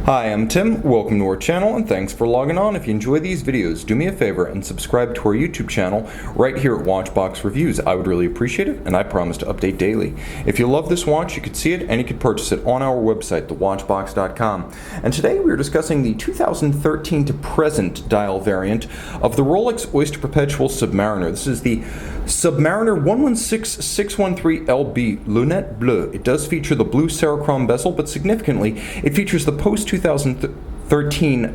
Hi, I'm Tim. Welcome to our channel and thanks for logging on. If you enjoy these videos, do me a favor and subscribe to our YouTube channel right here at Watchbox Reviews. I would really appreciate it and I promise to update daily. If you love this watch, you could see it and you could purchase it on our website, thewatchbox.com. And today we are discussing the 2013 to present dial variant of the Rolex Oyster Perpetual Submariner. This is the Submariner 116613LB Lunette Bleu. It does feature the blue Cerachrom bezel, but significantly, it features the post-2013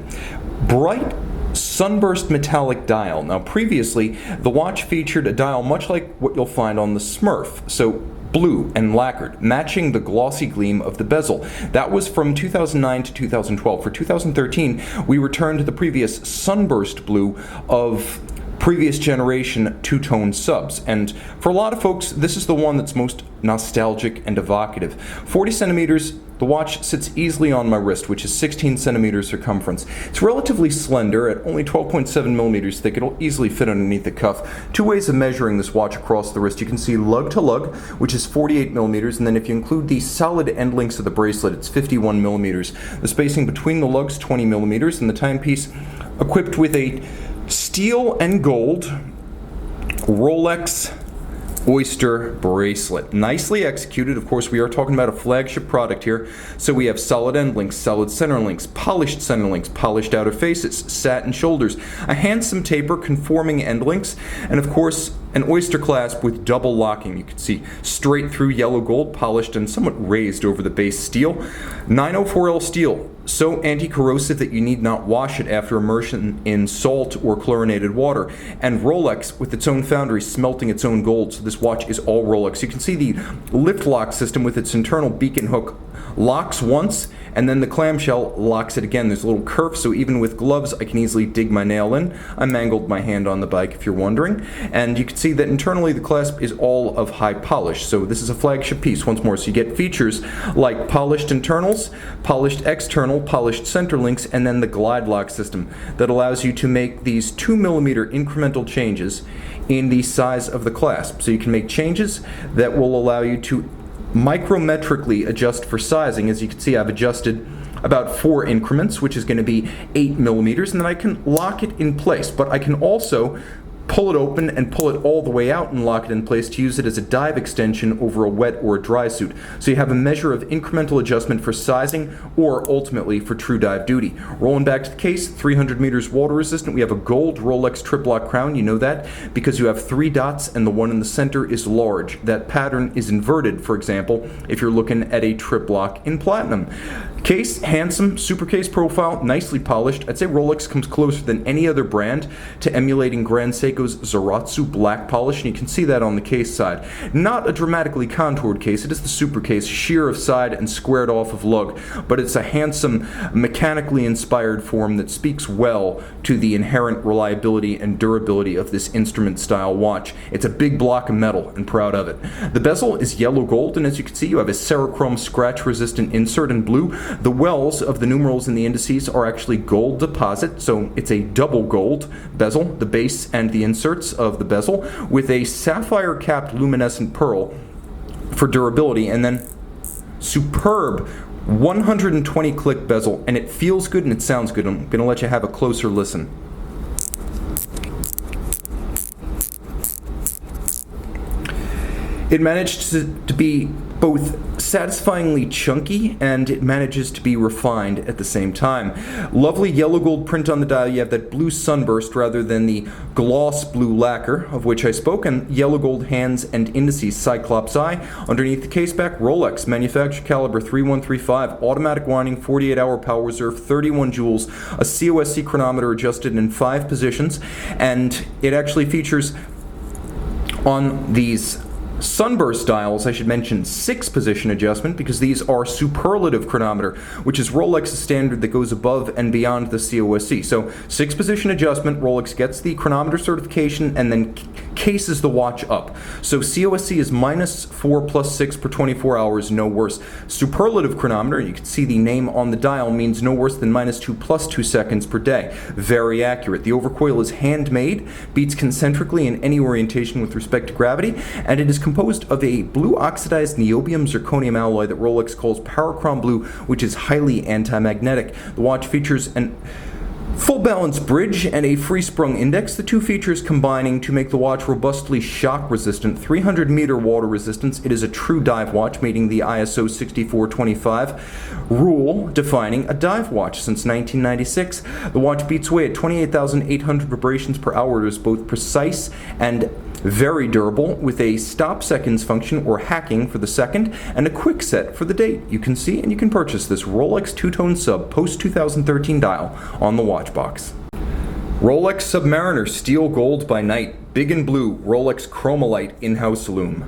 bright sunburst metallic dial. Now previously, the watch featured a dial much like what you'll find on the Smurf, so blue and lacquered, matching the glossy gleam of the bezel. That was from 2009 to 2012. For 2013, we returned to the previous sunburst blue of previous generation two-tone subs, and for a lot of folks this is the one that's most nostalgic and evocative. 40 centimeters, the watch sits easily on my wrist, which is 16 centimeters circumference. It's relatively slender at only 12.7 millimeters thick. It'll easily fit underneath the cuff. Two ways of measuring this watch across the wrist. You can see lug-to-lug, which is 48 millimeters, and then if you include the solid end links of the bracelet, it's 51 millimeters. The spacing between the lugs, 20 millimeters, and the timepiece equipped with a steel and gold Rolex Oyster bracelet. Nicely executed. Of course, we are talking about a flagship product here. So we have solid end links, solid center links, polished center links, polished outer faces, satin shoulders, a handsome taper conforming end links, and of course, an oyster clasp with double locking. You can see straight through yellow gold, polished and somewhat raised over the base steel. 904L steel, so anti-corrosive that you need not wash it after immersion in salt or chlorinated water. And Rolex with its own foundry smelting its own gold, so this watch is all Rolex. You can see the lift lock system with its internal beacon hook locks once, and then the clamshell locks it again. There's a little curve, so even with gloves I can easily dig my nail in. I mangled my hand on the bike if you're wondering. And you can see that internally the clasp is all of high polish, so this is a flagship piece once more. So you get features like polished internals, polished external, polished center links, and then the Glidelock system that allows you to make these 2mm incremental changes in the size of the clasp. So you can make changes that will allow you to micrometrically adjust for sizing. As you can see, I've adjusted about 4 increments, which is going to be 8 millimeters, and then I can lock it in place. But I can also pull it open and pull it all the way out and lock it in place to use it as a dive extension over a wet or a dry suit. So you have a measure of incremental adjustment for sizing or ultimately for true dive duty. Rolling back to the case, 300 meters water resistant. We have a gold Rolex trip lock crown. You know that because you have 3 dots and the one in the center is large. That pattern is inverted, for example, if you're looking at a trip lock in platinum. Case, handsome, super case profile, nicely polished. I'd say Rolex comes closer than any other brand to emulating Grand Seiko's Zaratsu black polish, and you can see that on the case side. Not a dramatically contoured case, it is the super case, sheer of side and squared off of lug, but it's a handsome, mechanically inspired form that speaks well to the inherent reliability and durability of this instrument style watch. It's a big block of metal and proud of it. The bezel is yellow gold, and as you can see, you have a Cerachrom scratch resistant insert in blue. The wells of the numerals and the indices are actually gold deposit, so it's a double gold bezel, the base and the inserts of the bezel, with a sapphire capped luminescent pearl for durability, and then superb 120 click bezel, and it feels good and it sounds good. I'm going to let you have a closer listen. It managed to be both satisfyingly chunky and it manages to be refined at the same time. Lovely yellow gold print on the dial. You have that blue sunburst rather than the gloss blue lacquer of which I spoke, and yellow gold hands and indices, Cyclops eye. Underneath the case back, Rolex, manufacturer caliber 3135, automatic winding, 48-hour power reserve, 31 joules, a COSC chronometer adjusted in 5 positions, and it actually features on these sunburst dials, I should mention 6 position adjustment because these are superlative chronometer, which is Rolex's standard that goes above and beyond the COSC. So 6 position adjustment, Rolex gets the chronometer certification and then cases the watch up. So COSC is -4 + 6 per 24 hours, no worse. Superlative chronometer, you can see the name on the dial, means no worse than -2 + 2 seconds per day. Very accurate. The overcoil is handmade, beats concentrically in any orientation with respect to gravity, and it is composed of a blue oxidized niobium zirconium alloy that Rolex calls Cerachrom blue, which is highly anti-magnetic. The watch features an full balance bridge and a free sprung index, the two features combining to make the watch robustly shock resistant, 300 meter water resistance. It is a true dive watch, meeting the ISO 6425 rule defining a dive watch since 1996. The watch beats away at 28,800 vibrations per hour. It is both precise and very durable, with a stop seconds function or hacking for the second and a quick set for the date. You can see and you can purchase this Rolex two-tone sub post 2013 dial on the watch box. Rolex Submariner steel gold by night, big and blue Rolex chromalite in-house lume.